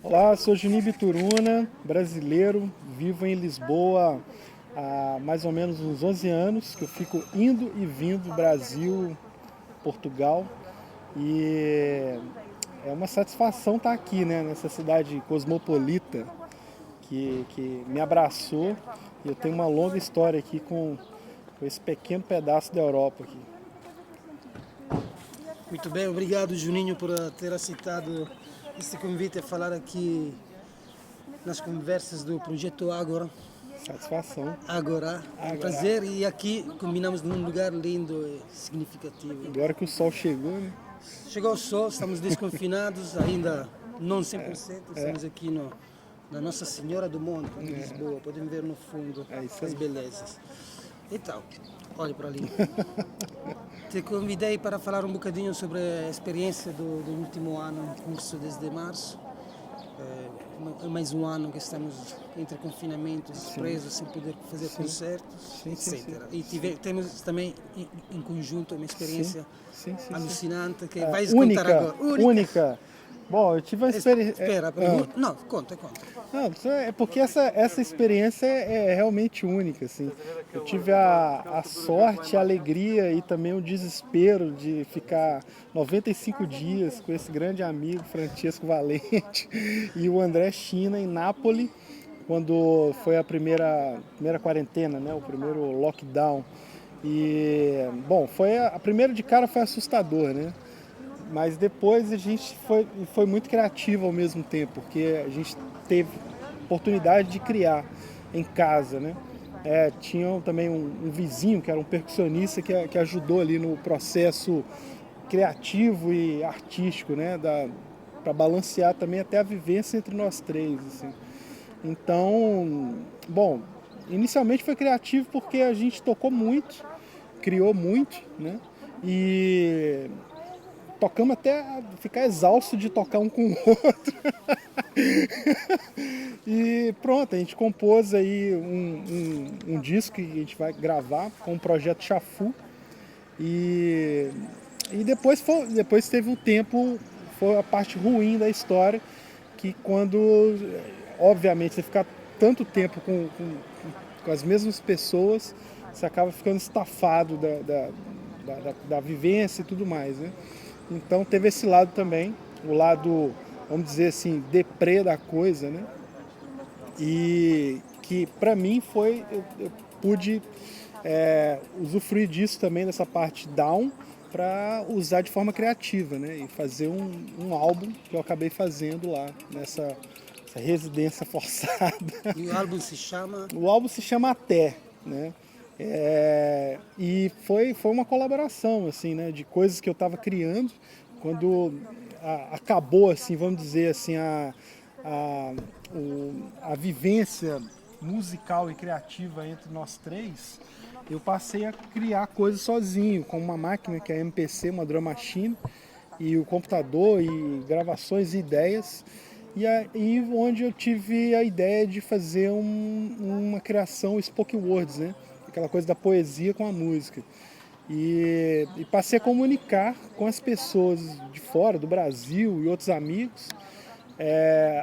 Olá, sou Juninho Bituruna, brasileiro, vivo em Lisboa há mais ou menos uns 11 anos, que eu fico indo e vindo Brasil, Portugal, e é uma satisfação estar aqui, né, nessa cidade cosmopolita que me abraçou, e eu tenho uma longa história aqui com esse pequeno pedaço da Europa aqui. Muito bem, obrigado Juninho por ter aceitado este convite a falar aqui nas conversas do projeto Agora. Satisfação. Agora, é um Agora, prazer e aqui combinamos num lugar lindo e significativo. agora que o sol chegou, né? Chegou o sol, estamos desconfinados, ainda não 100%, estamos aqui na Nossa Senhora do Monte, em Lisboa, podem ver no fundo É isso as aí. belezas. Então, olhe para ali. Te convidei para falar um bocadinho sobre a experiência do último ano em curso desde março. É mais um ano que estamos entre confinamentos, Sim, presos, sem poder fazer sim, concertos, sim, sim, sim, etc. E sim. temos também em conjunto uma Sim, experiência sim, sim, sim. alucinante que Ah, vais contar única, agora. Única! única. Bom, eu tive uma experiência. Espera, a pergunta. Não, conta, conta. Não, é porque essa experiência é realmente única, assim. Eu tive a sorte, a alegria e também o desespero de ficar 95 dias com esse grande amigo, Francesco Valente, e o André China em Nápoles, quando foi a primeira quarentena, né, o primeiro lockdown. E, bom, a primeira de cara foi assustador, né? Mas depois a gente foi muito criativo ao mesmo tempo, porque a gente teve oportunidade de criar em casa, né? Tinha também um vizinho que era um percussionista que ajudou ali no processo criativo e artístico, né? Para balancear também até a vivência entre nós três, assim. Então, bom, inicialmente foi criativo porque a gente tocou muito, criou muito, né? E tocamos até ficar exausto de tocar um com o outro. E pronto, a gente compôs aí um disco que a gente vai gravar com o projeto Chafu. E, e depois teve um tempo, foi a parte ruim da história, que quando, obviamente, você ficar tanto tempo com as mesmas pessoas, você acaba ficando estafado da vivência e tudo mais, né? Então teve esse lado também, o lado, vamos dizer assim, deprê da coisa, né? E que pra mim eu pude usufruir disso também, dessa parte down, para usar de forma criativa, né? E fazer um álbum que eu acabei fazendo lá, essa residência forçada. E o álbum se chama. O álbum se chama Até, né? E foi uma colaboração, assim, né? De coisas que eu estava criando quando acabou, assim, vamos dizer assim, a, a vivência musical e criativa entre nós três. Eu passei a criar coisas sozinho, com uma máquina que é a MPC, uma drum machine, e o computador e gravações e ideias. E aí onde eu tive a ideia de fazer uma criação spoken words, né? Aquela coisa da poesia com a música. E passei a comunicar com as pessoas de fora, do Brasil e outros amigos,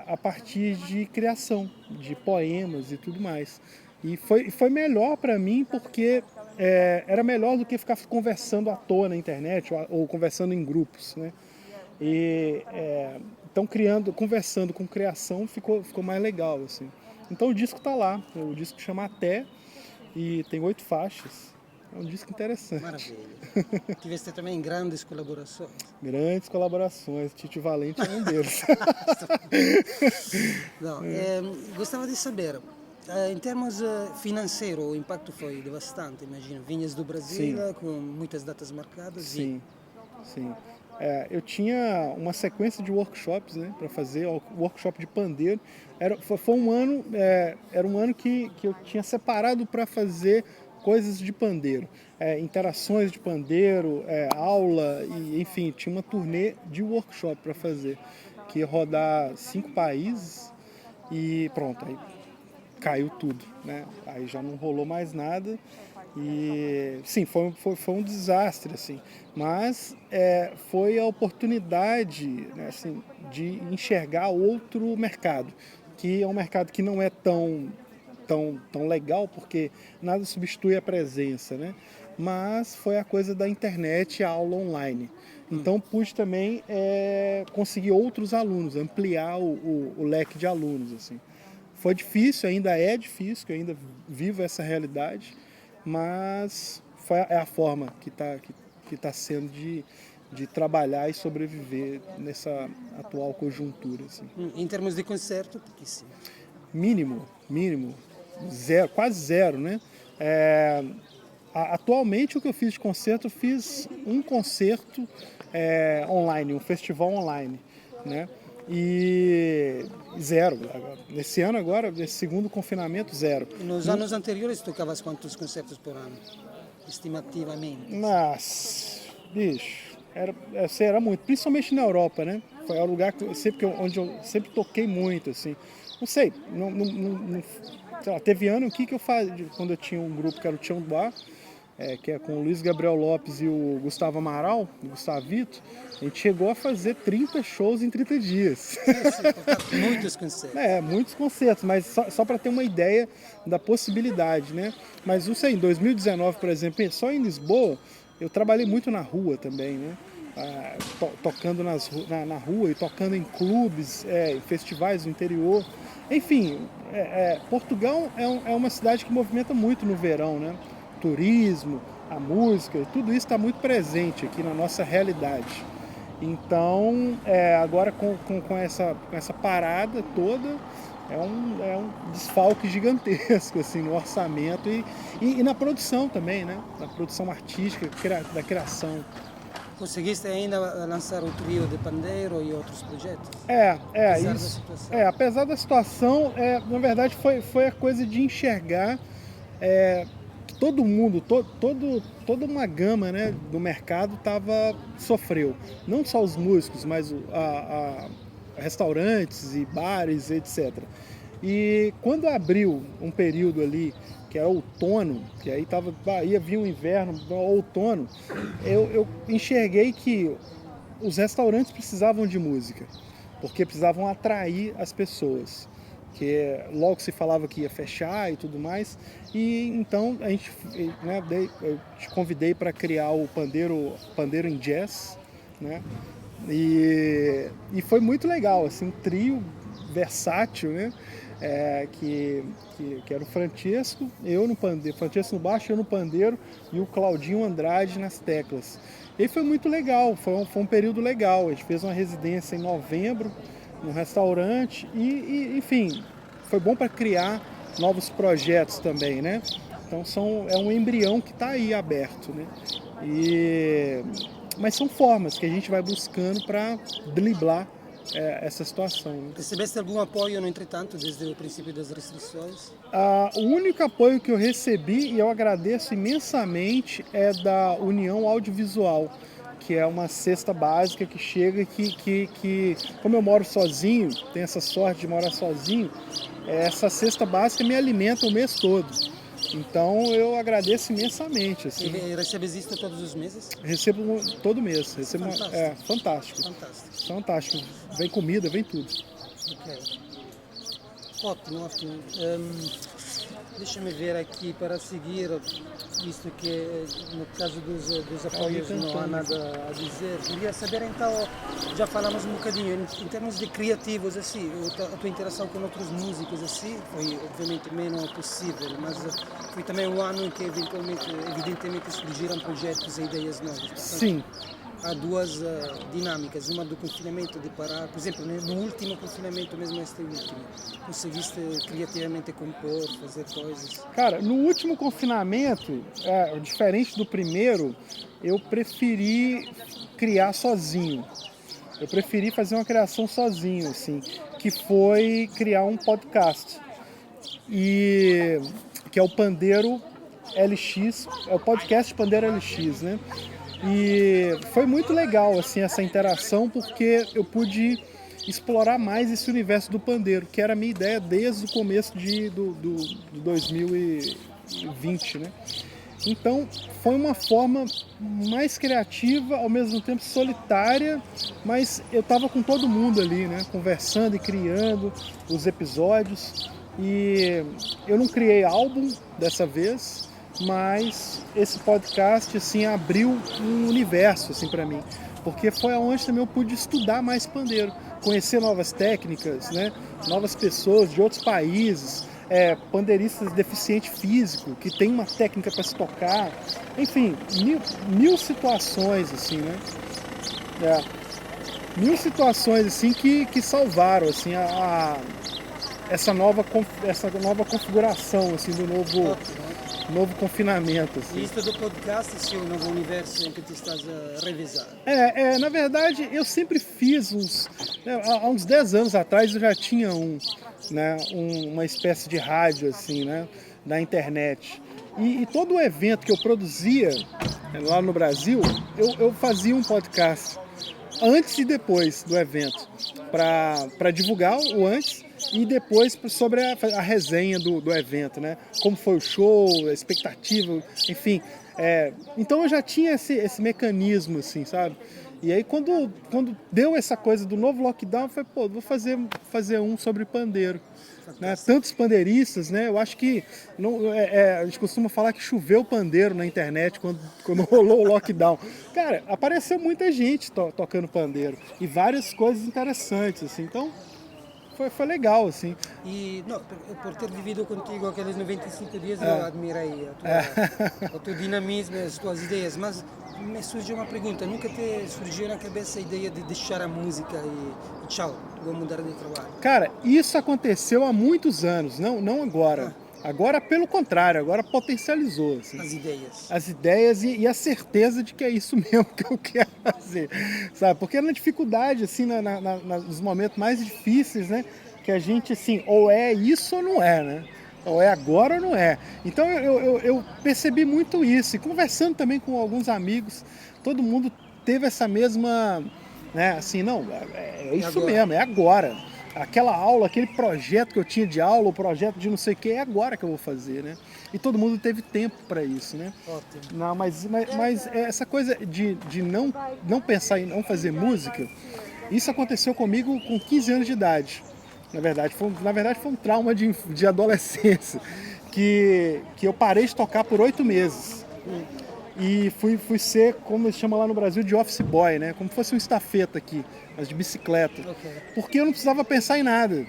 a partir de criação, de poemas e tudo mais. E foi melhor para mim porque era melhor do que ficar conversando à toa na internet ou conversando em grupos, né? E então conversando com criação ficou mais legal, assim. Então o disco tá lá, o disco chama Até e tem 8 faixas. É um disco interessante. Maravilha. Tiveste também grandes colaborações. Grandes colaborações, Tito Valente é um deles. Não, gostava de saber, em termos financeiros, o impacto foi devastante, imagino. Vinhas do Brasil, Sim, com muitas datas marcadas e sim, sim. Eu tinha uma sequência de workshops, né, para fazer, workshop de pandeiro. Foi um ano, era um ano que eu tinha separado para fazer coisas de pandeiro, interações de pandeiro, aula e enfim, tinha uma turnê de workshop para fazer, que ia rodar 5 países e pronto, aí caiu tudo, né? Aí já não rolou mais nada E sim, foi um desastre, assim, mas foi a oportunidade, né, assim, de enxergar outro mercado, que é um mercado que não é tão legal, porque nada substitui a presença, né? Mas foi a coisa da internet e a aula online. Então pude também conseguir outros alunos, ampliar o leque de alunos, assim. Foi difícil, ainda é difícil, que eu ainda vivo essa realidade, mas é a forma que tá sendo de trabalhar e sobreviver nessa atual conjuntura, assim. Em termos de concerto, pouquíssimo. Mínimo, zero, quase zero, né? Atualmente o que eu fiz de concerto, eu fiz um concerto online, um festival online, né? E zero. Nesse ano agora, nesse segundo confinamento, zero. Nos anos anteriores, tocavas quantos concertos por ano? Estimativamente. Mas, bicho, era muito, principalmente na Europa, né? Foi o lugar onde eu sempre toquei muito, assim. Não sei, sei lá, teve ano que eu fazia, quando eu tinha um grupo que era o Tião Bar, que é com o Luiz Gabriel Lopes e o Gustavo Amaral, o Gustavito, a gente chegou a fazer 30 shows em 30 dias. Muitos concertos. Muitos concertos, mas só para ter uma ideia da possibilidade, né? Mas não sei, em 2019, por exemplo, só em Lisboa, eu trabalhei muito na rua também, né? Tocando na rua e tocando em clubes, em festivais do interior. Enfim, Portugal é uma cidade que movimenta muito no verão, né? Turismo, a música, tudo isso está muito presente aqui na nossa realidade. Então, agora com essa parada toda, é um desfalque gigantesco assim, no orçamento e na produção também, né? Na produção artística, da criação. Conseguiste ainda lançar o trio de pandeiro e outros projetos? Apesar da situação, na verdade foi a coisa de enxergar que todo mundo, toda uma gama, né, do mercado sofreu. Não só os músicos, mas restaurantes e bares, etc. E quando abriu um período ali, que era outono, que aí ia vir o inverno, outono, eu enxerguei que os restaurantes precisavam de música, porque precisavam atrair as pessoas, que logo se falava que ia fechar e tudo mais, e então a gente, né, eu te convidei para criar o Pandeiro em Jazz, né, e foi muito legal, assim, um trio versátil, né, que era o Francesco, eu no pandeiro, Francesco no baixo, eu no pandeiro e o Claudinho Andrade nas teclas. E foi muito legal, foi um período legal. A gente fez uma residência em novembro, num restaurante e enfim, foi bom para criar novos projetos também, né? Então é um embrião que está aí aberto, né? Mas são formas que a gente vai buscando para driblar essa situação. Né? Recebeste algum apoio, no entretanto, desde o princípio das restrições? O único apoio que eu recebi, e eu agradeço imensamente, é da União Audiovisual, que é uma cesta básica que chega que como eu moro sozinho, tenho essa sorte de morar sozinho, essa cesta básica me alimenta o mês todo. Então eu agradeço imensamente. Assim. E recebes isto todos os meses? Recebo todo mês. Fantástico. Fantástico. Vem comida, vem tudo. Ok. Ótimo. Deixa-me ver aqui para seguir, visto que no caso dos apoios não há nada a dizer. Queria saber então, já falamos um bocadinho, em termos de criativos, assim, a tua interação com outros músicos, assim, foi obviamente menos possível, mas foi também um ano em que evidentemente surgiram projetos e ideias novas. Portanto, sim. Há duas dinâmicas, uma do confinamento de parar, por exemplo, no último confinamento, mesmo este último, conseguiste criativamente compor, fazer coisas? Cara, no último confinamento, diferente do primeiro, eu preferi criar sozinho. Eu preferi fazer uma criação sozinho, assim, que foi criar um podcast. Que é o Pandeiro LX, é o podcast Pandeiro LX, né? E foi muito legal assim essa interação porque eu pude explorar mais esse universo do pandeiro, que era a minha ideia desde o começo do 2020, né? Então foi uma forma mais criativa, ao mesmo tempo solitária, mas eu estava com todo mundo ali, né, conversando e criando os episódios. E eu não criei álbum dessa vez, mas esse podcast assim abriu um universo assim para mim, porque foi aonde também eu pude estudar mais pandeiro, conhecer novas técnicas, né, novas pessoas de outros países, pandeiristas deficiente físico que tem uma técnica para se tocar, enfim, mil situações assim, né, mil situações assim que salvaram assim essa nova configuração assim do novo confinamento. Assim. E isto do podcast, esse é o novo universo em que tu estás a revisar? Na verdade, eu sempre fiz há uns 10 anos atrás eu já tinha uma espécie de rádio, assim, né, na internet. E todo o evento que eu produzia lá no Brasil, eu fazia um podcast antes e depois do evento, para divulgar o antes e depois sobre a resenha do evento, né? Como foi o show, a expectativa, enfim. Então eu já tinha esse mecanismo, assim, sabe? E aí quando deu essa coisa do novo lockdown, eu falei, pô, vou fazer um sobre pandeiro. Né? Tantos pandeiristas, né? Eu acho que a gente costuma falar que choveu pandeiro na internet quando rolou o lockdown. Cara, apareceu muita gente tocando pandeiro e várias coisas interessantes, assim. Então foi legal, assim. E por ter vivido contigo aqueles 95 dias, eu admirei o teu dinamismo, as tuas ideias, mas me surgiu uma pergunta, nunca te surgiu na cabeça a ideia de deixar a música e tchau, vou mudar de trabalho? Cara, isso aconteceu há muitos anos, não agora. Agora, pelo contrário, agora potencializou. Assim. As ideias e a certeza de que é isso mesmo que eu quero fazer, sabe? Porque na dificuldade, assim, nos momentos mais difíceis, né? Que a gente, assim, ou é isso ou não é, né? Ou é agora ou não é. Então eu percebi muito isso. E conversando também com alguns amigos, todo mundo teve essa mesma, né? Assim, não, é isso mesmo, é agora. Aquela aula, aquele projeto que eu tinha de aula, o projeto de não sei o que, é agora que eu vou fazer, né? E todo mundo teve tempo para isso, né? Ótimo. Não, mas essa coisa de não pensar em não fazer música, isso aconteceu comigo com 15 anos de idade. Na verdade, foi um trauma de adolescência, que eu parei de tocar por 8 meses. E fui ser, como eles chamam lá no Brasil, de office boy, né? Como se fosse um estafeta aqui, mas de bicicleta. Okay. Porque eu não precisava pensar em nada.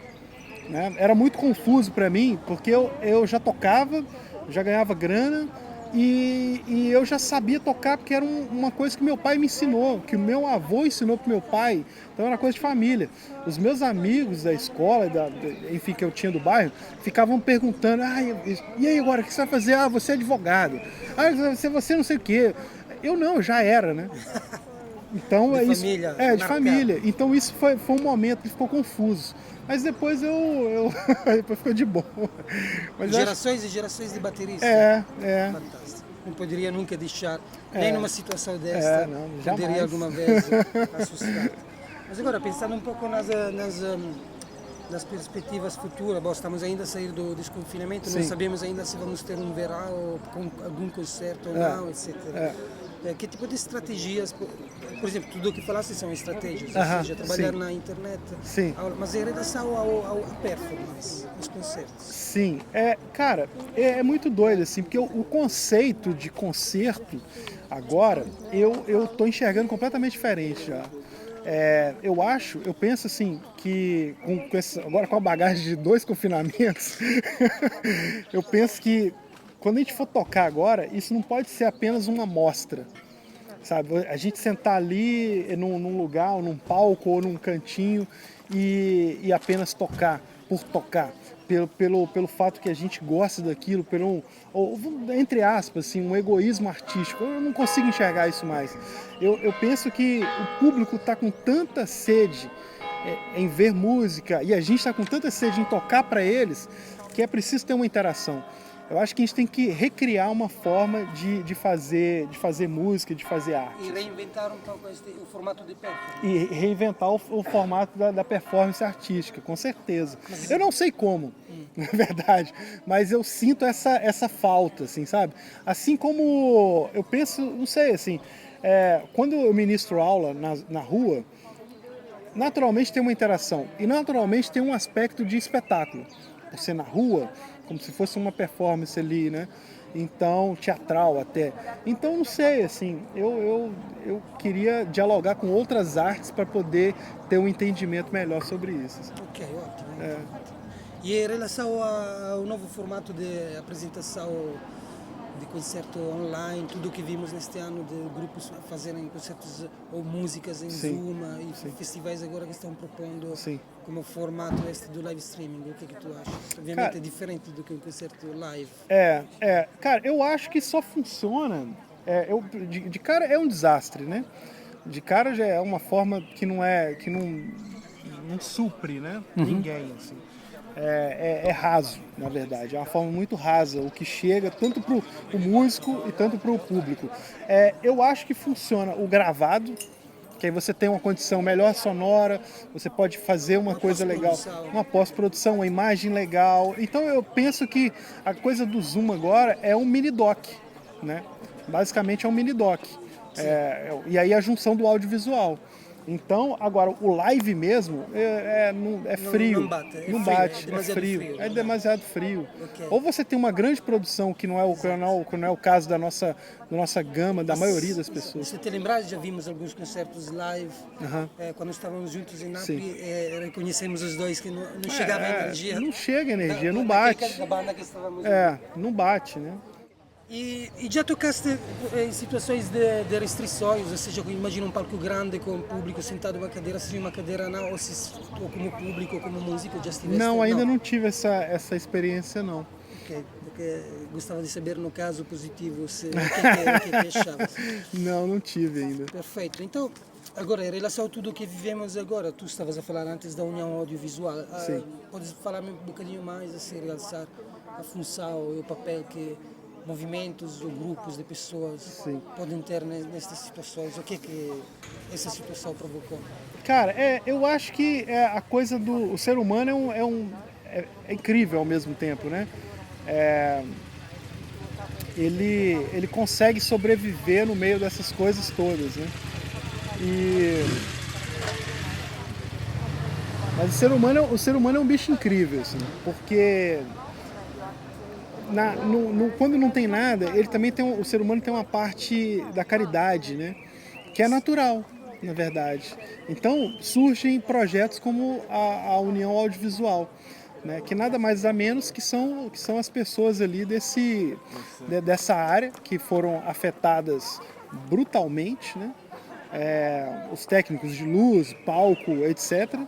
Né? Era muito confuso para mim, porque eu já tocava, já ganhava grana e eu já sabia tocar porque era uma coisa que meu pai me ensinou, que o meu avô ensinou pro meu pai. Então era coisa de família. Os meus amigos da escola, enfim, que eu tinha do bairro, ficavam perguntando, e aí agora, o que você vai fazer? Ah, você é advogado. Ah, você não sei o quê. Eu já era, né? Então, de família. De família. Então isso foi um momento que ficou confuso. Mas depois depois ficou de boa. Mas gerações e gerações de bateristas. Fantástico. Não poderia nunca deixar, nem numa situação desta, poderia alguma vez assustar. Mas agora, pensando um pouco nas perspectivas futuras, estamos ainda a sair do desconfinamento, não sabemos ainda se vamos ter um verão ou com algum concerto ou não, etc. Que tipo de estratégias, por exemplo, tudo o que falaste são estratégias, ou seja, trabalhar na internet, mas em relação ao performance, os concertos. Sim, cara, é muito doido, assim, porque o conceito de concerto, agora, eu tô enxergando completamente diferente já. Eu penso assim, que agora com a bagagem de 2 confinamentos, eu penso que quando a gente for tocar agora, isso não pode ser apenas uma amostra, sabe? A gente sentar ali num lugar, ou num palco, ou num cantinho e apenas tocar, por tocar. Pelo fato que a gente gosta daquilo, entre aspas, assim, um egoísmo artístico. Eu não consigo enxergar isso mais. Eu penso que o público está com tanta sede em ver música e a gente está com tanta sede em tocar para eles que é preciso ter uma interação. Eu acho que a gente tem que recriar uma forma de fazer música, de fazer arte. E reinventar um pouco o formato de performance. E reinventar o formato da performance artística, com certeza. Eu não sei como, na verdade, mas eu sinto essa falta, assim, sabe? Assim como eu penso, não sei, assim, quando eu ministro aula na rua, naturalmente tem uma interação e naturalmente tem um aspecto de espetáculo. Por ser na rua, como se fosse uma performance ali, né? Então, teatral até. Então, não sei, assim, eu queria dialogar com outras artes para poder ter um entendimento melhor sobre isso. Ok, ótimo. E em relação ao novo formato de apresentação de concerto online, tudo o que vimos neste ano de grupos fazerem concertos ou músicas em Zoom e festivais agora que estão propondo como formato este do live streaming, o que é que tu achas? Obviamente é diferente do que um concerto live. Cara, eu acho que só funciona, de cara é um desastre, né? De cara já é uma forma que não supre, né? Ninguém, assim. É raso, na verdade, é uma forma muito rasa, o que chega tanto para o músico e tanto para o público. Eu acho que funciona o gravado, que aí você tem uma condição melhor sonora, você pode fazer uma coisa legal, uma pós-produção, uma imagem legal. Então eu penso que a coisa do Zoom agora é um mini-doc, né? Basicamente é um mini-doc. E aí a junção do audiovisual. Então, agora, o live mesmo é frio. Não bate, É frio. É demasiado frio. Okay. Ou você tem uma grande produção, que não é o caso da nossa gama, da maioria das pessoas. Se te lembrar, já vimos alguns concertos live, quando estávamos juntos em Nápoles, reconhecemos os dois que não chegava a energia. Não chega a energia, não bate. Da banda que estávamos não bate, né? E já tocaste em situações de restrições, ou seja, imagina um palco grande com o público sentado em uma cadeira, seja uma cadeira não, ou como público, ou como músico, já estiveste? Não, ainda não tive essa experiência, não. Ok, porque gostava de saber no caso positivo o que achavas. Não tive ainda. Perfeito, então, agora em relação a tudo o que vivemos agora, tu estavas a falar antes da união audiovisual, podes falar um bocadinho mais, assim, realçar a função e o papel que movimentos ou grupos de pessoas podem ter nestas situações? O que é que essa situação provocou? Cara, eu acho que a coisa do o ser humano é incrível ao mesmo tempo, né? Ele consegue sobreviver no meio dessas coisas todas, né? Mas o ser humano é um bicho incrível, assim, porque quando não tem nada, ele também o ser humano tem uma parte da caridade, né? Que é natural, na verdade. Então surgem projetos como a União Audiovisual, né? Que nada mais a menos que são as pessoas ali dessa área que foram afetadas brutalmente, né? Os técnicos de luz, palco, etc.,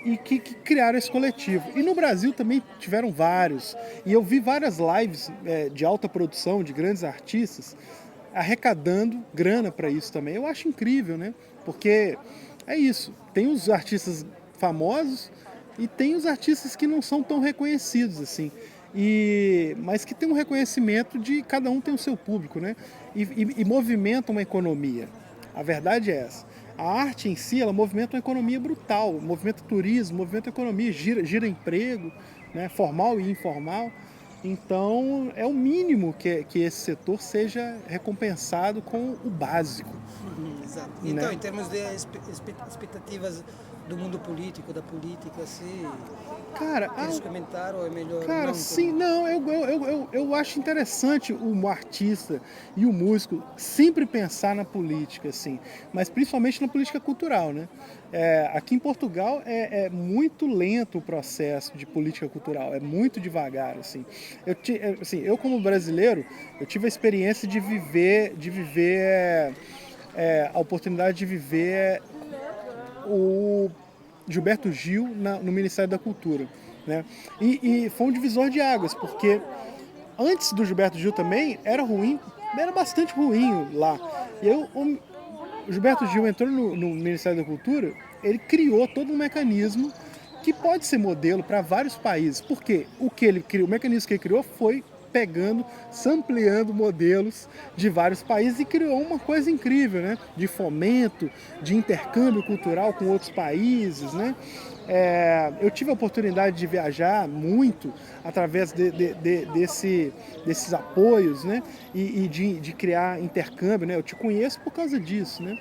e que criaram esse coletivo. E no Brasil também tiveram vários. E eu vi várias lives de alta produção, de grandes artistas, arrecadando grana para isso também. Eu acho incrível, né? Porque é isso. Tem os artistas famosos e tem os artistas que não são tão reconhecidos assim. Mas que tem um reconhecimento de cada um tem o seu público, né? E movimenta uma economia. A verdade é essa. A arte em si, ela movimenta uma economia brutal, movimenta turismo, movimenta economia, gira emprego, né, formal e informal. Então, é o mínimo que esse setor seja recompensado com o básico. Exato. Então, né? Em termos de expectativas do mundo político, da política, assim, cara, queres comentar ou é melhor? Cara, não, sim, não, eu acho interessante o artista e o músico sempre pensar na política, assim, mas principalmente na política cultural, né? Aqui em Portugal é muito lento o processo de política cultural, é muito devagar, assim. Eu como brasileiro, eu tive a experiência de viver a oportunidade de viver o Gilberto Gil no Ministério da Cultura, né? E foi um divisor de águas, porque antes do Gilberto Gil também era bastante ruim lá. E aí o Gilberto Gil entrou no Ministério da Cultura, ele criou todo um mecanismo que pode ser modelo para vários países, porque o mecanismo que ele criou foi pegando, sampleando modelos de vários países e criou uma coisa incrível, né? De fomento, de intercâmbio cultural com outros países, né? Eu tive a oportunidade de viajar muito através desses apoios, né? E de criar intercâmbio, né? Eu te conheço por causa disso, né?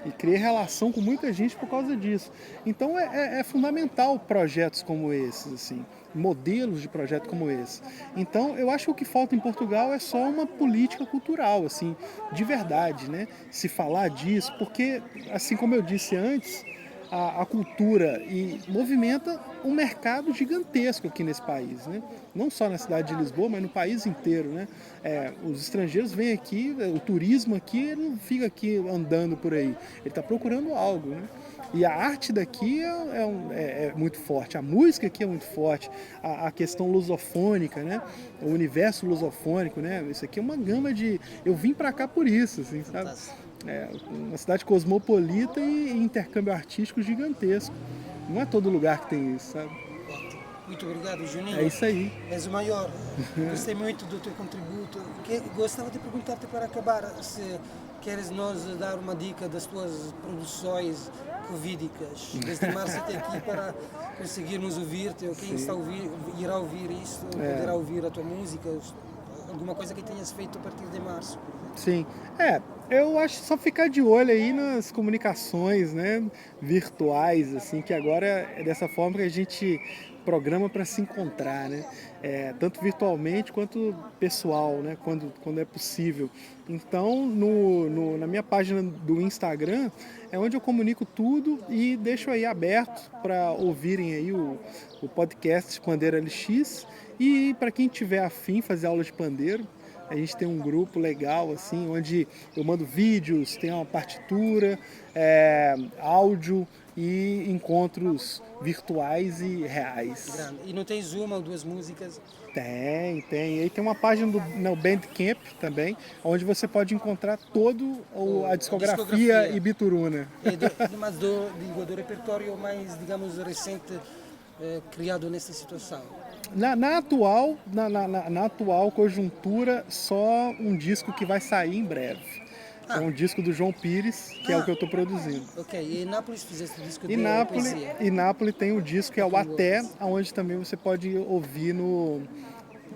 E criei relação com muita gente por causa disso. Então é fundamental projetos como esses, assim, modelos de projeto como esse. Então eu acho que o que falta em Portugal é só uma política cultural, assim, de verdade, né? Se falar disso, porque, assim como eu disse antes, a cultura e movimenta um mercado gigantesco aqui nesse país, né? Não só na cidade de Lisboa, mas no país inteiro, né? Os estrangeiros vêm aqui, o turismo aqui, ele não fica aqui andando por aí, ele está procurando algo, né? E a arte daqui é muito forte, a música aqui é muito forte, a questão lusofônica, né? O universo lusofônico, né? Isso aqui é uma gama de... Eu vim para cá por isso, assim, sabe? Uma cidade cosmopolita e intercâmbio artístico gigantesco. Não é todo lugar que tem isso, sabe? Muito obrigado, Juninho. É isso aí. És o maior. Gostei muito do teu contributo. Gostava de perguntar-te para acabar se queres nos dar uma dica das tuas produções covídicas. Desde março até aqui para conseguirmos ouvir-te, ou quem está a ouvir, irá ouvir isto, poderá ouvir a tua música, alguma coisa que tenhas feito a partir de março. Sim, eu acho só ficar de olho aí nas comunicações, né, virtuais, assim, que agora é dessa forma que a gente programa para se encontrar, né, tanto virtualmente quanto pessoal, né, quando é possível. Então, na minha página do Instagram é onde eu comunico tudo e deixo aí aberto para ouvirem aí o podcast Pandeiro LX e para quem tiver afim fazer aula de pandeiro. A gente tem um grupo legal, assim, onde eu mando vídeos, tem uma partitura, áudio e encontros virtuais e reais. Grande. E não tens uma ou duas músicas? Tem. E aí tem uma página no Bandcamp também, onde você pode encontrar a discografia e bituruna. Mas do repertório mais, digamos, recente, criado nessa situação. Na atual conjuntura, só um disco que vai sair em breve. É um disco do João Pires, que é o que eu estou produzindo. Ok, e em Nápoles fizeste o disco de poesia? Em Nápoles tem o disco que é o Até, onde também você pode ouvir no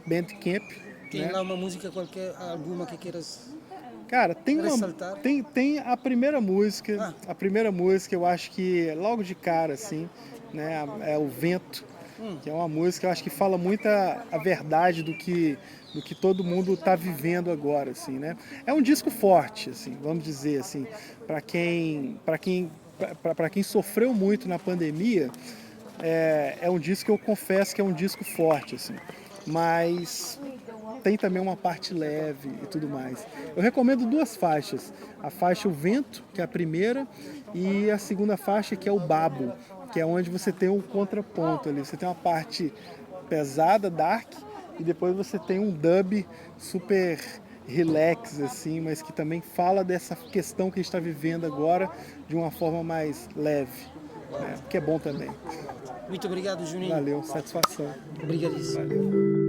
Bandcamp. Tem lá uma música qualquer, alguma que queiras... Cara, tem a primeira música. A primeira música eu acho que logo de cara, assim, né, é o Vento. Que é uma música, eu acho que fala muito a verdade do que todo mundo está vivendo agora, assim, né? É um disco forte, assim, vamos dizer assim, para quem sofreu muito na pandemia, é um disco que eu confesso que é um disco forte, assim, mas tem também uma parte leve e tudo mais. Eu recomendo duas faixas, a faixa O Vento, que é a primeira, e a segunda faixa, que é o Babo, que é onde você tem um contraponto ali. Você tem uma parte pesada, dark, e depois você tem um dub super relax, assim, mas que também fala dessa questão que a gente está vivendo agora de uma forma mais leve, né? Que é bom também. Muito obrigado, Juninho. Valeu, satisfação. Obrigadíssimo. Valeu.